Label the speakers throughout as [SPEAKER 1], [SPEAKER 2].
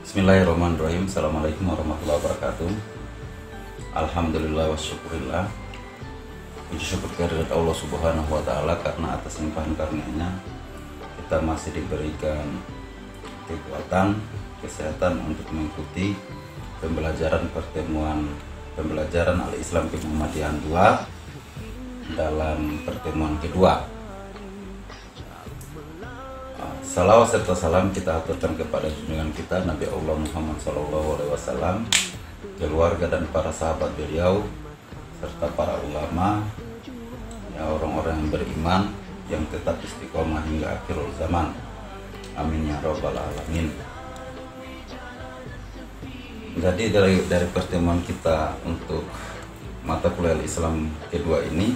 [SPEAKER 1] Bismillahirrahmanirrahim. Assalamualaikum warahmatullahi wabarakatuh. Alhamdulillah wa syukurillah. Puji syukur kehadirat Allah Subhanahu wa Ta'ala, karena atas limpahan karunia-Nya kita masih diberikan kekuatan, kesehatan untuk mengikuti pembelajaran Al-Islam Muhammadiyah 2 dalam pertemuan kedua. Salawat serta salam kita aturkan kepada junjungan kita Nabi Allah Muhammad SAW, keluarga dan para sahabat beliau, serta para ulama, ya, orang-orang yang beriman yang tetap istiqomah hingga akhirul zaman. Amin ya rabbal alamin. Jadi dari pertemuan kita untuk mata kuliah Islam kedua ini,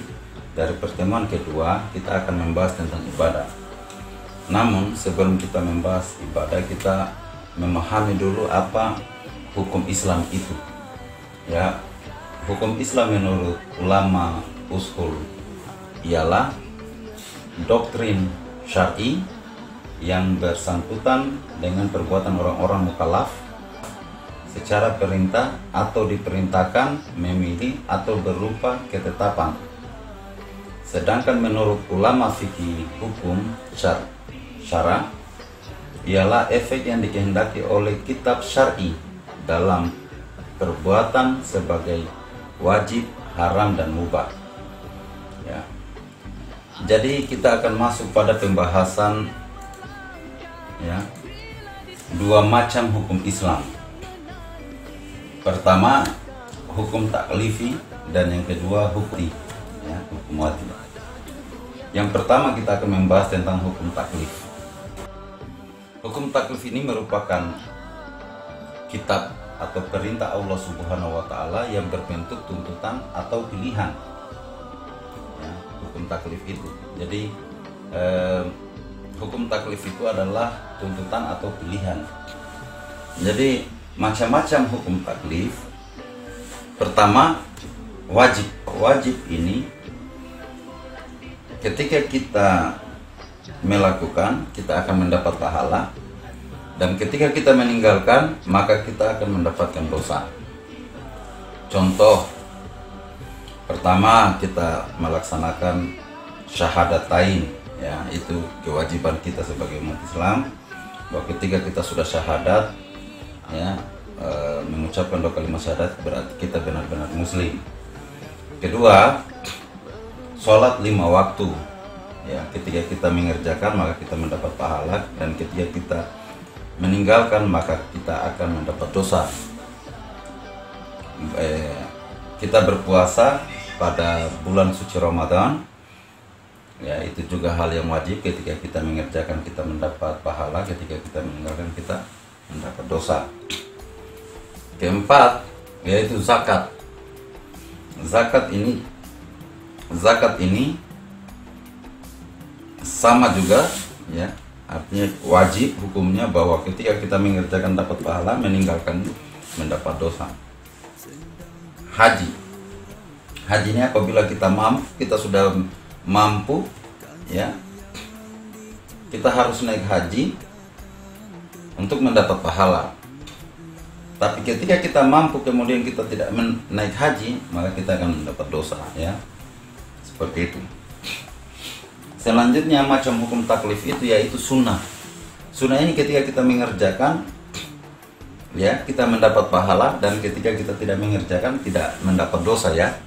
[SPEAKER 1] dari pertemuan kedua kita akan membahas tentang ibadah. Namun sebelum kita membahas ibadah, kita memahami dulu apa hukum Islam itu. Ya, hukum Islam menurut ulama usul ialah doktrin syar'i yang bersangkutan dengan perbuatan orang-orang mukallaf secara perintah atau diperintahkan, memilih atau berupa ketetapan. Sedangkan menurut ulama fikih hukum syara ialah efek yang dikehendaki oleh kitab syar'i dalam perbuatan sebagai wajib, haram, dan mubah. Ya. Jadi kita akan masuk pada pembahasan, ya, dua macam hukum Islam. Pertama, hukum taklifi, dan yang kedua hukum wajib. Yang pertama kita akan membahas tentang hukum taklif. Hukum taklif ini merupakan kitab atau perintah Allah Subhanahu wa Ta'ala yang berbentuk tuntutan atau pilihan. Ya, hukum taklif itu. Jadi hukum taklif itu adalah tuntutan atau pilihan. Jadi macam-macam hukum taklif. Pertama, wajib. Wajib ini ketika kita melakukan, kita akan mendapat pahala, dan ketika kita meninggalkan, maka kita akan mendapatkan dosa. Contoh pertama, kita melaksanakan syahadatain, ya, itu kewajiban kita sebagai umat Islam, bahwa ketika kita sudah syahadat, ya, mengucapkan dua kalimat syahadat, berarti kita benar-benar muslim. Kedua, sholat 5 waktu. Ya, ketika kita mengerjakan maka kita mendapat pahala, dan ketika kita meninggalkan maka kita akan mendapat dosa. Kita berpuasa pada bulan suci Ramadan, ya, itu juga hal yang wajib. Ketika kita mengerjakan kita mendapat pahala, ketika kita meninggalkan kita mendapat dosa. Keempat, yaitu zakat. Zakat ini sama juga, ya, artinya wajib hukumnya, bahwa ketika kita mengerjakan dapat pahala, meninggalkan mendapat dosa. Haji ini apabila kita sudah mampu, ya, kita harus naik haji untuk mendapat pahala. Tapi ketika kita mampu kemudian kita tidak naik haji, maka kita akan mendapat dosa, ya. Seperti itu. Selanjutnya macam hukum taklif itu yaitu sunnah. Sunnah ini ketika kita mengerjakan, ya, kita mendapat pahala, dan ketika kita tidak mengerjakan tidak mendapat dosa, ya.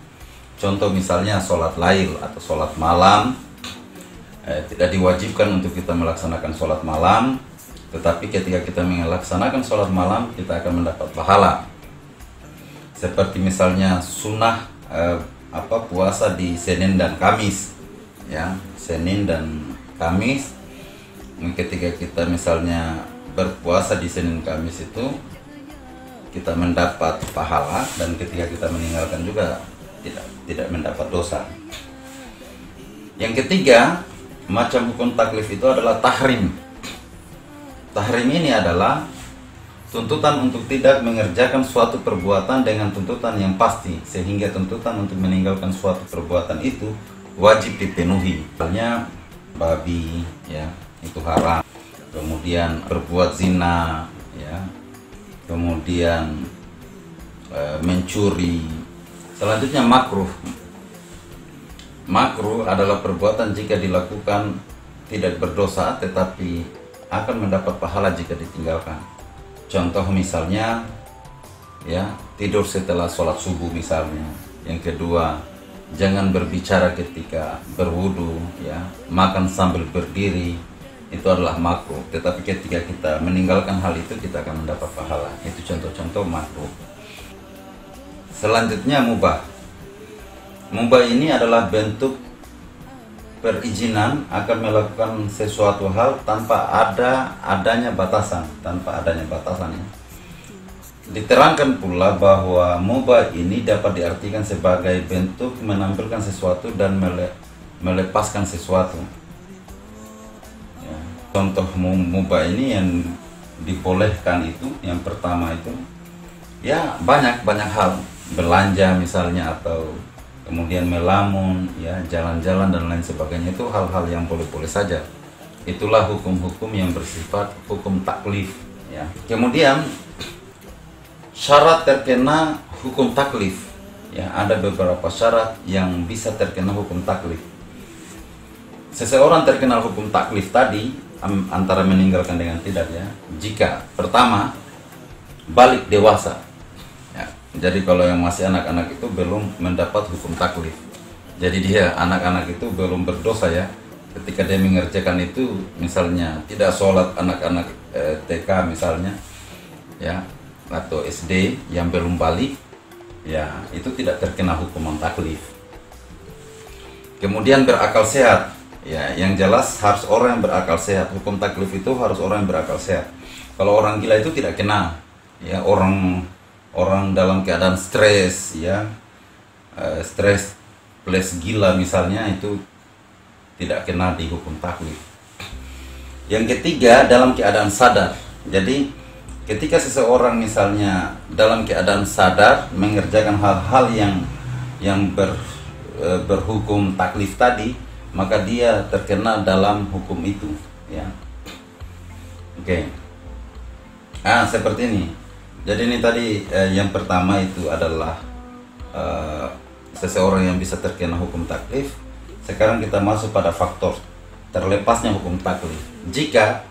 [SPEAKER 1] Contoh misalnya sholat lail atau sholat malam, tidak diwajibkan untuk kita melaksanakan sholat malam, tetapi ketika kita melaksanakan sholat malam kita akan mendapat pahala. Seperti misalnya sunnah puasa di Senin dan Kamis, ya, Senin dan Kamis. Ketika kita misalnya berpuasa di Senin Kamis itu kita mendapat pahala, dan ketika kita meninggalkan juga tidak mendapat dosa. Yang ketiga, macam hukum taklif itu adalah tahrim. Tahrim ini adalah tuntutan untuk tidak mengerjakan suatu perbuatan dengan tuntutan yang pasti, sehingga tuntutan untuk meninggalkan suatu perbuatan itu wajib dipenuhi. Misalnya babi, ya, itu haram. Kemudian berbuat zina, ya, kemudian mencuri. Selanjutnya makruh. Makruh adalah perbuatan jika dilakukan tidak berdosa tetapi akan mendapat pahala jika ditinggalkan. Contoh misalnya ya, tidur setelah sholat subuh misalnya. Yang kedua, jangan berbicara ketika berwudu ya, makan sambil berdiri, itu adalah makruh. Tetapi ketika kita meninggalkan hal itu, kita akan mendapat pahala. Itu contoh-contoh makruh. Selanjutnya mubah. Mubah ini adalah bentuk perizinan akan melakukan sesuatu hal tanpa adanya batasan, ya. Diterangkan pula bahwa mubah ini dapat diartikan sebagai bentuk menampilkan sesuatu dan melepaskan sesuatu. Ya. Contoh mubah ini yang dibolehkan itu, yang pertama itu, ya banyak hal, belanja misalnya, atau kemudian melamun, ya jalan-jalan dan lain sebagainya, itu hal-hal yang boleh-boleh saja. Itulah hukum-hukum yang bersifat hukum taklif. Ya. Kemudian syarat terkena hukum taklif, ya ada beberapa syarat yang bisa terkena hukum taklif. Seseorang terkena hukum taklif tadi antara meninggalkan dengan tidak, ya jika pertama balik dewasa. Ya, jadi kalau yang masih anak-anak itu belum mendapat hukum taklif, jadi dia anak-anak itu belum berdosa ya. Ketika dia mengerjakan itu, misalnya tidak sholat anak-anak TK misalnya, ya atau SD yang belum balik, ya itu tidak terkena hukuman taklif. Kemudian berakal sehat, ya yang jelas harus orang yang berakal sehat. Hukum taklif itu harus orang yang berakal sehat. Kalau orang gila itu tidak kena, ya orang dalam keadaan stres, ya stres plus gila misalnya, itu tidak kena di hukum taklif. Yang ketiga, dalam keadaan sadar. Jadi ketika seseorang misalnya dalam keadaan sadar mengerjakan hal-hal yang berhukum taklif tadi, maka dia terkena dalam hukum itu, ya. Oke. Seperti ini. Jadi ini tadi yang pertama itu adalah seseorang yang bisa terkena hukum taklif. Sekarang kita masuk pada faktor terlepasnya hukum taklif. Jika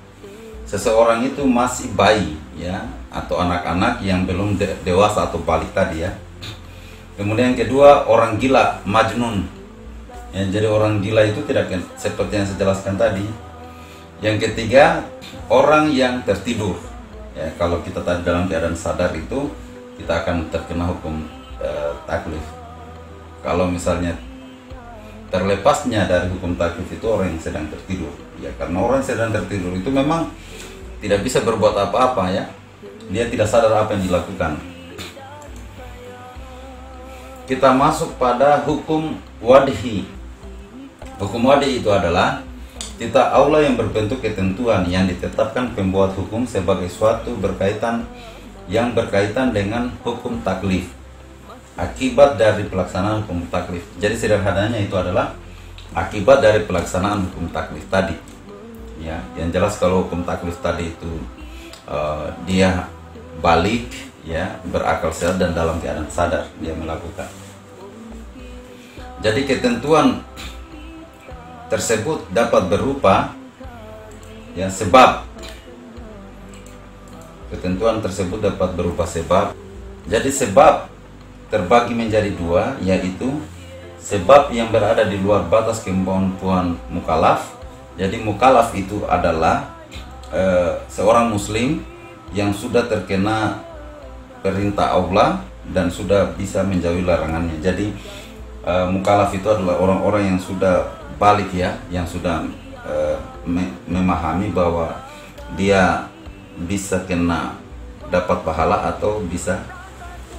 [SPEAKER 1] seseorang itu masih bayi, ya, atau anak-anak yang belum dewasa atau balik tadi, ya. Kemudian yang kedua, orang gila, majnun. Ya, jadi orang gila itu tidak seperti yang saya jelaskan tadi. Yang ketiga, orang yang tertidur. Ya, kalau kita tadi dalam keadaan sadar itu, kita akan terkena hukum taklif. Kalau misalnya terlepasnya dari hukum taklif itu orang yang sedang tertidur, ya karena orang yang sedang tertidur itu memang tidak bisa berbuat apa-apa, ya dia tidak sadar apa yang dilakukan. Kita masuk pada hukum wadhi. Hukum wadhi itu adalah titah Allah yang berbentuk ketentuan yang ditetapkan pembuat hukum sebagai suatu yang berkaitan dengan hukum taklif, akibat dari pelaksanaan hukum taklif. Jadi sederhananya itu adalah akibat dari pelaksanaan hukum taklif tadi. Ya, yang jelas kalau hukum taklif tadi itu dia balik, ya berakal sehat dan dalam keadaan sadar dia melakukan. Jadi ketentuan tersebut dapat berupa, ya sebab. Ketentuan tersebut dapat berupa sebab. Jadi sebab terbagi menjadi dua, yaitu sebab yang berada di luar batas kemampuan mukallaf. Jadi mukallaf itu adalah seorang muslim yang sudah terkena perintah Allah dan sudah bisa menjauhi larangannya. Jadi mukallaf itu adalah orang-orang yang sudah balik, ya, yang sudah memahami bahwa dia bisa dapat pahala atau bisa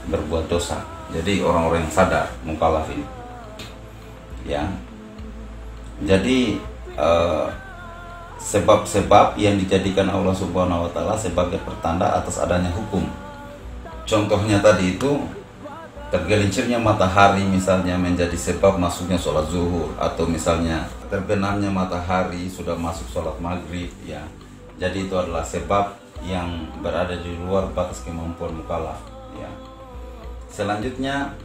[SPEAKER 1] berbuat dosa. Jadi orang-orang yang sadar, mukallaf ini, ya. Jadi sebab-sebab yang dijadikan Allah Subhanahu wa taala sebagai pertanda atas adanya hukum. Contohnya tadi itu tergelincirnya matahari misalnya menjadi sebab masuknya sholat zuhur, atau misalnya terbenamnya matahari sudah masuk sholat maghrib, ya. Jadi itu adalah sebab yang berada di luar batas kemampuan mukallaf, ya. Selanjutnya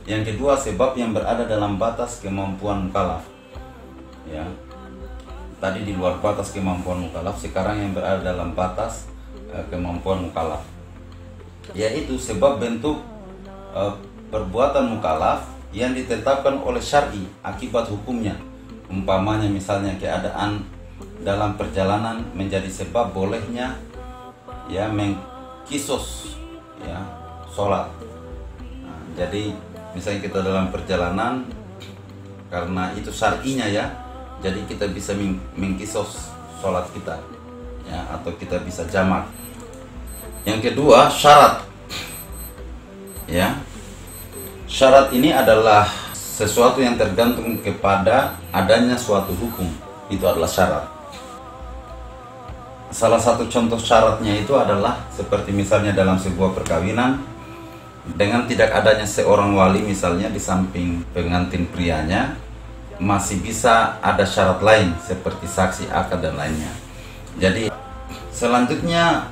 [SPEAKER 1] yang kedua, sebab yang berada dalam batas kemampuan mukallaf, ya. Tadi di luar batas kemampuan mukallaf, sekarang yang berada dalam batas kemampuan mukallaf, yaitu sebab bentuk perbuatan mukallaf yang ditetapkan oleh syar'i akibat hukumnya. Umpamanya misalnya keadaan dalam perjalanan menjadi sebab bolehnya, ya, mengkisos, ya, sholat. Nah, jadi misalnya kita dalam perjalanan, karena itu syar'inya, ya, jadi kita bisa mengkisos sholat kita, ya, atau kita bisa jamak. Yang kedua, syarat, ya. Syarat ini adalah sesuatu yang tergantung kepada adanya suatu hukum, itu adalah syarat. Salah satu contoh syaratnya itu adalah seperti misalnya dalam sebuah perkawinan, dengan tidak adanya seorang wali misalnya di samping pengantin prianya, masih bisa ada syarat lain seperti saksi, akad, dan lainnya. Jadi selanjutnya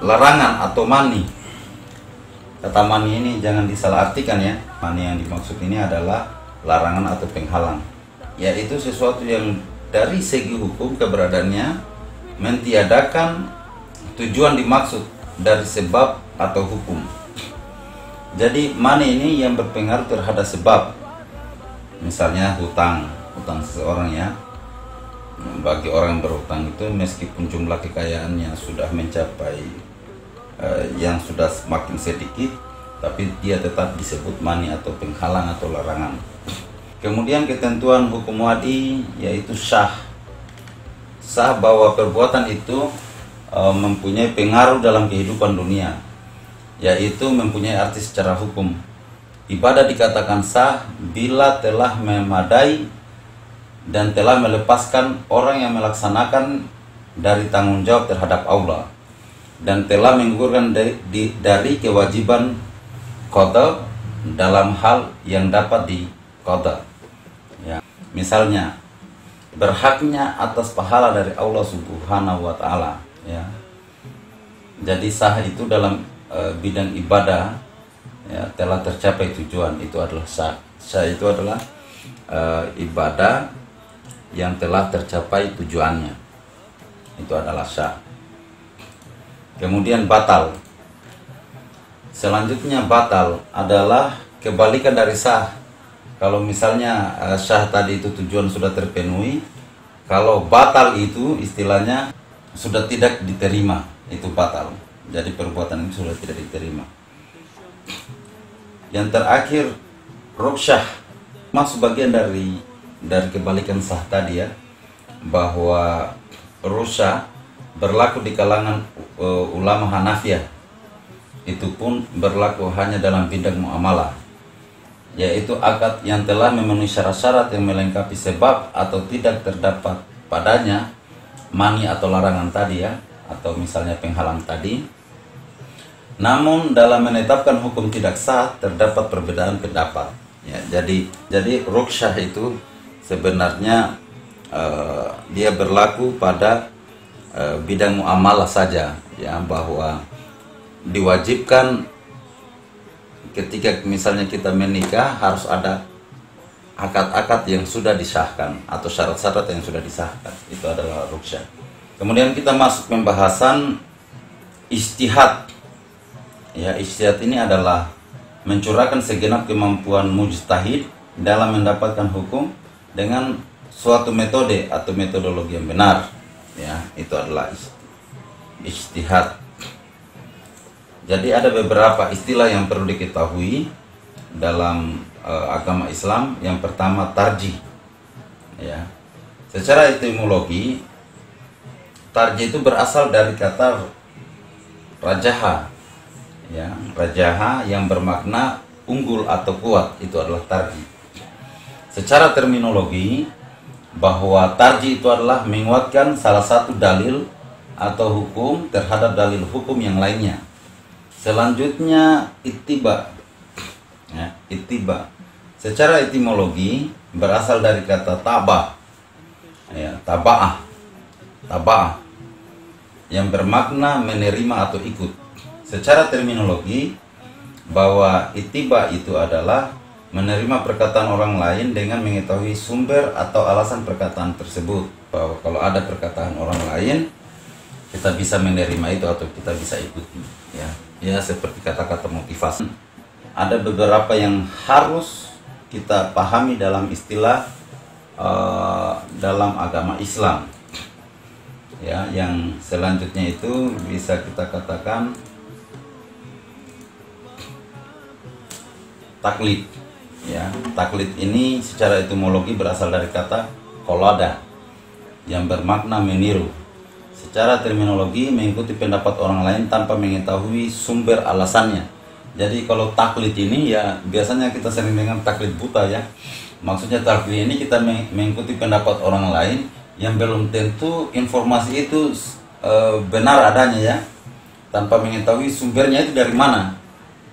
[SPEAKER 1] larangan atau mani. Kata mani ini jangan disalahartikan, ya. Mani yang dimaksud ini adalah larangan atau penghalang, yaitu sesuatu yang dari segi hukum keberadaannya mentiadakan tujuan dimaksud dari sebab atau hukum. Jadi mani ini yang berpengaruh terhadap sebab. Misalnya hutang seseorang, ya. Bagi orang yang berhutang itu meskipun jumlah kekayaannya sudah mencapai yang sudah semakin sedikit, tapi dia tetap disebut mani atau penghalang atau larangan. Kemudian ketentuan hukum wadi yaitu sah bahwa perbuatan itu mempunyai pengaruh dalam kehidupan dunia, yaitu mempunyai arti secara hukum. Ibadah dikatakan sah bila telah memadai dan telah melepaskan orang yang melaksanakan dari tanggung jawab terhadap Allah, dan telah menggugurkan dari kewajiban qada dalam hal yang dapat diqada, ya. Misalnya berhaknya atas pahala dari Allah Subhanahu wa Ta'ala, ya. Jadi sah itu dalam bidang ibadah, ya, telah tercapai tujuan, itu adalah sah. Sah itu adalah ibadah yang telah tercapai tujuannya, itu adalah sah. Kemudian batal. Selanjutnya batal adalah kebalikan dari sah. Kalau misalnya sah tadi itu tujuan sudah terpenuhi, kalau batal itu istilahnya sudah tidak diterima, itu batal. Jadi perbuatan itu sudah tidak diterima. Yang terakhir, ruksyah, masuk bagian dari kebalikan sah tadi, ya, bahwa ruksyah berlaku di kalangan ulama Hanafiyah. Itu pun berlaku hanya dalam bidang muamalah, yaitu akad yang telah memenuhi syarat-syarat yang melengkapi sebab atau tidak terdapat padanya mani atau larangan tadi, ya, atau misalnya penghalang tadi. Namun dalam menetapkan hukum tidak sah terdapat perbedaan pendapat, ya. Jadi ruksyah itu sebenarnya dia berlaku pada bidang muamalah saja, ya, bahwa diwajibkan ketika misalnya kita menikah harus ada akad-akad yang sudah disahkan atau syarat-syarat yang sudah disahkan, itu adalah ruksyah. Kemudian kita masuk pembahasan ijtihad. Ya, ijtihad ini adalah mencurahkan segenap kemampuan mujtahid dalam mendapatkan hukum dengan suatu metode atau metodologi yang benar, ya, itu adalah ijtihad. Jadi ada beberapa istilah yang perlu diketahui dalam agama Islam. Yang pertama tarjih, ya. Secara etimologi tarjih itu berasal dari kata rajaha, ya, rajaha yang bermakna unggul atau kuat, itu adalah tarjih. Secara terminologi, bahwa tarjih itu adalah menguatkan salah satu dalil atau hukum terhadap dalil hukum yang lainnya. Selanjutnya ittiba, ya, ittiba secara etimologi berasal dari kata tabah, ya, taba'ah. yang bermakna menerima atau ikut. Secara terminologi, bahwa ittiba itu adalah menerima perkataan orang lain dengan mengetahui sumber atau alasan perkataan tersebut. Bahwa kalau ada perkataan orang lain, kita bisa menerima itu atau kita bisa ikuti. Ya seperti kata-kata motivasi. Ada beberapa yang harus kita pahami dalam istilah dalam agama Islam. Ya, yang selanjutnya itu bisa kita katakan taklid. Ya, taklid ini secara etimologi berasal dari kata qallada yang bermakna meniru. Secara terminologi mengikuti pendapat orang lain tanpa mengetahui sumber alasannya. Jadi kalau taklid ini ya biasanya kita sering dengan taklid buta ya. Maksudnya taklid ini kita mengikuti pendapat orang lain yang belum tentu informasi itu benar adanya ya, tanpa mengetahui sumbernya itu dari mana,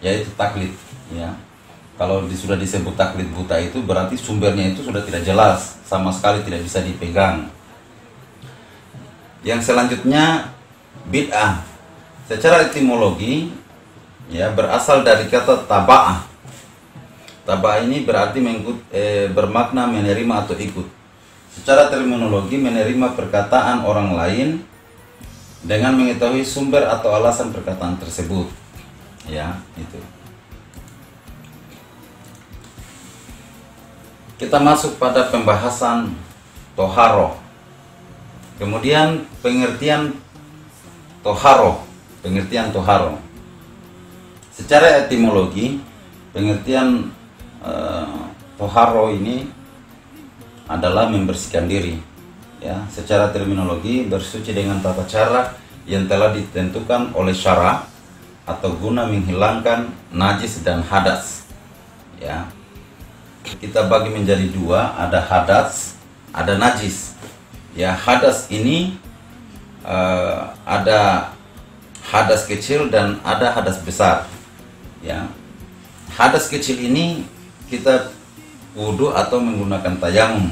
[SPEAKER 1] yaitu taklid ya. Kalau sudah disebut taklid buta itu berarti sumbernya itu sudah tidak jelas, sama sekali tidak bisa dipegang. Yang selanjutnya bid'ah. Secara etimologi ya berasal dari kata taba'ah. Taba'ah ini berarti bermakna menerima atau ikut. Secara terminologi menerima perkataan orang lain dengan mengetahui sumber atau alasan perkataan tersebut. Ya, itu. Kita masuk pada pembahasan toharoh. Kemudian pengertian toharoh. Secara etimologi pengertian toharoh ini adalah membersihkan diri. Ya, secara terminologi bersuci dengan tata cara yang telah ditentukan oleh syara atau guna menghilangkan najis dan hadas. Ya. Kita bagi menjadi dua, ada hadas, ada najis. Ya, hadas ini ada hadas kecil dan ada hadas besar. Ya. Hadas kecil ini kita wudu atau menggunakan tayamum.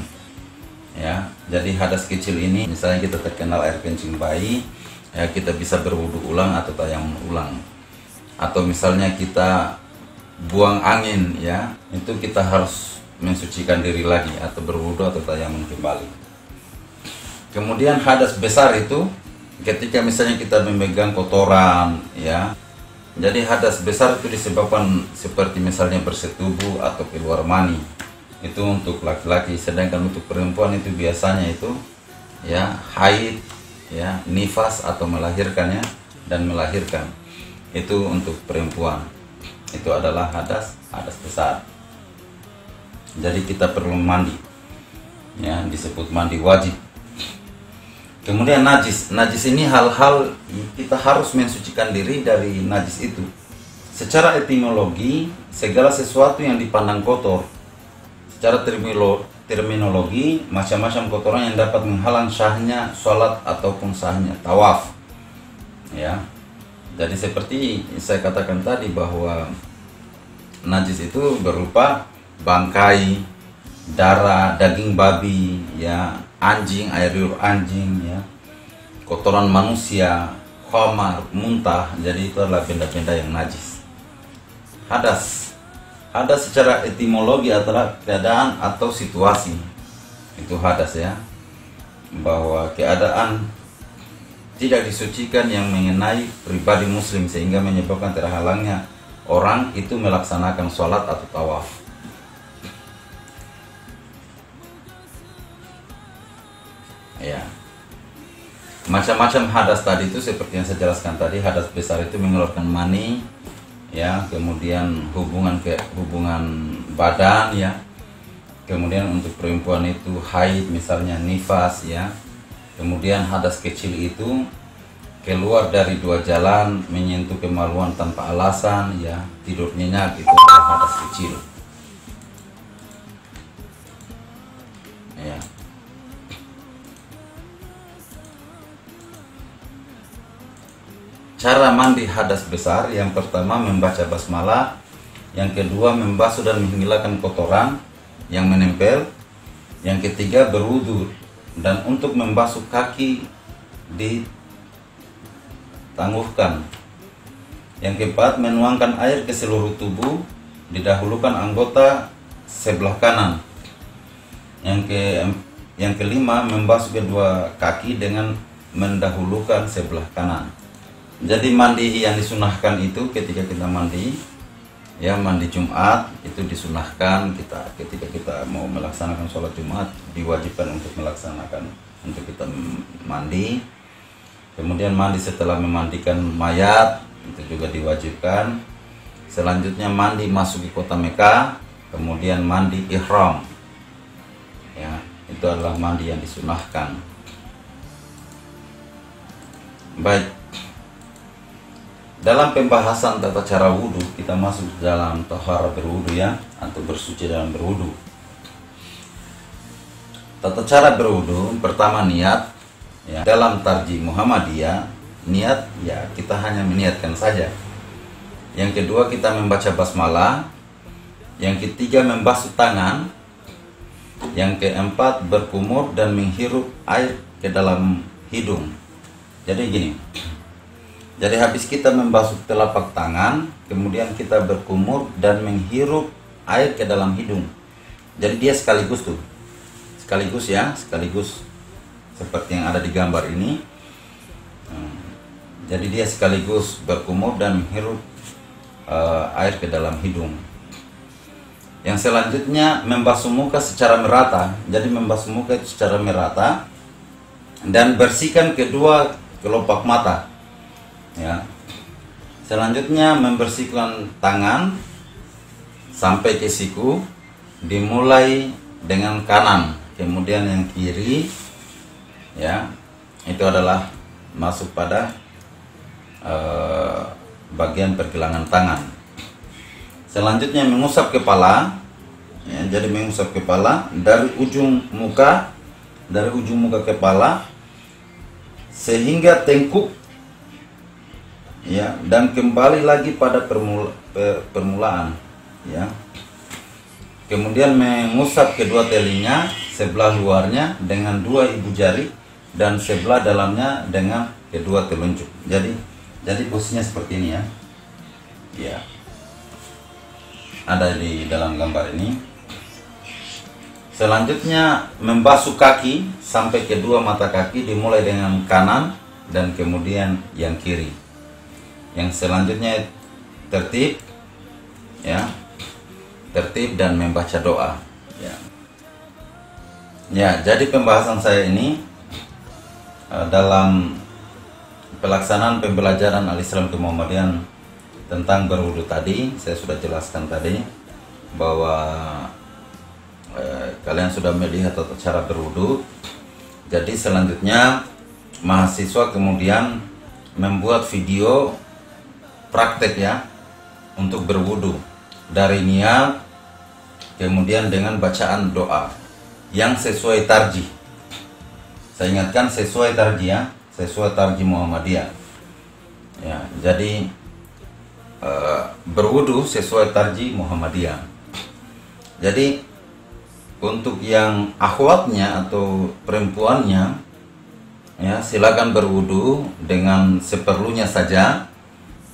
[SPEAKER 1] Ya, jadi hadas kecil ini misalnya kita terkena air kencing bayi, ya kita bisa berwudu ulang atau tayamum ulang. Atau misalnya kita buang angin ya, itu kita harus mensucikan diri lagi atau berwudu atau tayamum kembali. Kemudian hadas besar itu ketika misalnya kita memegang kotoran ya. Jadi hadas besar itu disebabkan seperti misalnya bersetubuh atau keluar mani. Itu untuk laki-laki, sedangkan untuk perempuan itu biasanya itu ya haid ya, nifas atau melahirkannya dan melahirkan. Itu untuk perempuan. Itu adalah hadas besar. Jadi kita perlu mandi. Ya, disebut mandi wajib. Kemudian najis. Najis ini hal-hal kita harus mensucikan diri dari najis itu. Secara etimologi, segala sesuatu yang dipandang kotor. Secara terminologi, macam-macam kotoran yang dapat menghalang sahnya sholat ataupun sahnya tawaf. Ya, jadi seperti saya katakan tadi bahwa najis itu berupa bangkai, darah, daging babi, ya, anjing, air liur anjing, ya, kotoran manusia, khamar, muntah. Jadi itu adalah benda-benda yang najis. Hadas secara etimologi adalah keadaan atau situasi. Itu hadas ya. Bahwa keadaan tidak disucikan yang mengenai pribadi muslim sehingga menyebabkan terhalangnya orang itu melaksanakan sholat atau tawaf. Ya. Macam-macam hadas tadi itu seperti yang saya jelaskan tadi. Hadas besar itu mengeluarkan mani, ya, kemudian hubungan badan, ya, kemudian untuk perempuan itu haid misalnya nifas, ya, kemudian hadas kecil itu keluar dari dua jalan, menyentuh kemaluan tanpa alasan, ya, tidur nyenyak, itu adalah hadas kecil. Ya. Cara mandi hadas besar, yang pertama membaca basmalah, yang kedua membasuh dan menghilangkan kotoran yang menempel, yang ketiga berwudu, dan untuk membasuh kaki tangguhkan. Yang keempat, menuangkan air ke seluruh tubuh, didahulukan anggota sebelah kanan. Yang kelima, membasuh kedua kaki dengan mendahulukan sebelah kanan. Jadi mandi yang disunahkan itu ketika kita mandi, ya mandi Jumat itu disunahkan ketika kita mau melaksanakan sholat Jumat, diwajibkan untuk melaksanakan, untuk kita mandi. Kemudian mandi setelah memandikan mayat itu juga diwajibkan. Selanjutnya mandi masuk ke kota Mekah, kemudian mandi ihram, ya itu adalah mandi yang disunahkan. Baik, dalam pembahasan tata cara wudhu, kita masuk dalam taharah berwudhu ya, atau bersuci dalam berwudhu. Tata cara berwudhu, pertama niat ya. Dalam tarjih Muhammadiyah, niat ya kita hanya meniatkan saja. Yang kedua, kita membaca basmalah. Yang ketiga, membasuh tangan. Yang keempat, berkumur dan menghirup air ke dalam hidung. Jadi gini, jadi habis kita membasuh telapak tangan, kemudian kita berkumur dan menghirup air ke dalam hidung. Jadi dia sekaligus tuh, sekaligus ya, sekaligus seperti yang ada di gambar ini. Jadi dia sekaligus berkumur dan menghirup air ke dalam hidung. Yang selanjutnya, membasuh muka secara merata. Jadi membasuh muka itu secara merata dan bersihkan kedua kelopak mata. Ya. Selanjutnya, membersihkan tangan sampai ke siku, dimulai dengan kanan, kemudian yang kiri, ya itu adalah masuk pada bagian pergelangan tangan. Selanjutnya mengusap kepala, ya, jadi mengusap kepala dari ujung muka kepala sehingga tengkuk, ya, dan kembali lagi pada permulaan, ya. Kemudian mengusap kedua telinga sebelah luarnya dengan dua ibu jari dan sebelah dalamnya dengan kedua telunjuk. Jadi posisinya seperti ini ya. Ya. Ada di dalam gambar ini. Selanjutnya membasuh kaki sampai kedua mata kaki, dimulai dengan kanan dan kemudian yang kiri. Yang selanjutnya tertib, ya, tertib dan membaca doa. Ya, jadi pembahasan saya ini dalam pelaksanaan pembelajaran Al-Islam Kemuhammadian tentang berwudu tadi, saya sudah jelaskan tadi bahwa kalian sudah melihat tata cara berwudu. Jadi selanjutnya mahasiswa kemudian membuat video praktek ya untuk berwudu dari niat, kemudian dengan bacaan doa yang sesuai tarjih. Saya ingatkan sesuai tarjih ya, sesuai tarjih Muhammadiyah. Ya, jadi berwudu sesuai tarjih Muhammadiyah. Jadi untuk yang akhwatnya atau perempuannya, ya silakan berwudu dengan seperlunya saja.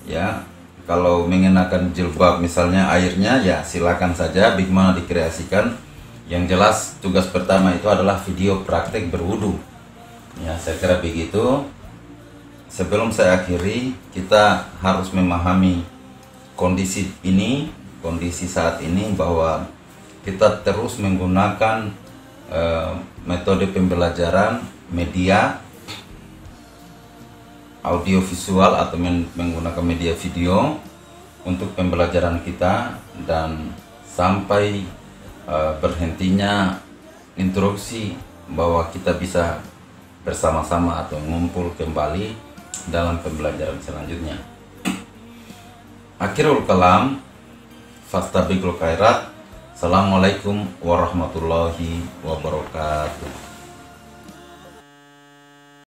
[SPEAKER 1] Ya, kalau mengenakan jilbab misalnya airnya ya silakan saja, bagaimana dikreasikan. Yang jelas tugas pertama itu adalah video praktek berwudu. Ya, saya kira begitu. Sebelum saya akhiri, kita harus memahami kondisi ini, kondisi saat ini, bahwa kita terus menggunakan metode pembelajaran media audiovisual atau menggunakan media video untuk pembelajaran kita, dan sampai berhentinya instruksi bahwa kita bisa bersama-sama atau ngumpul kembali dalam pembelajaran selanjutnya. Akhirul kalam, fastabiqul khairat. Assalamualaikum warahmatullahi wabarakatuh.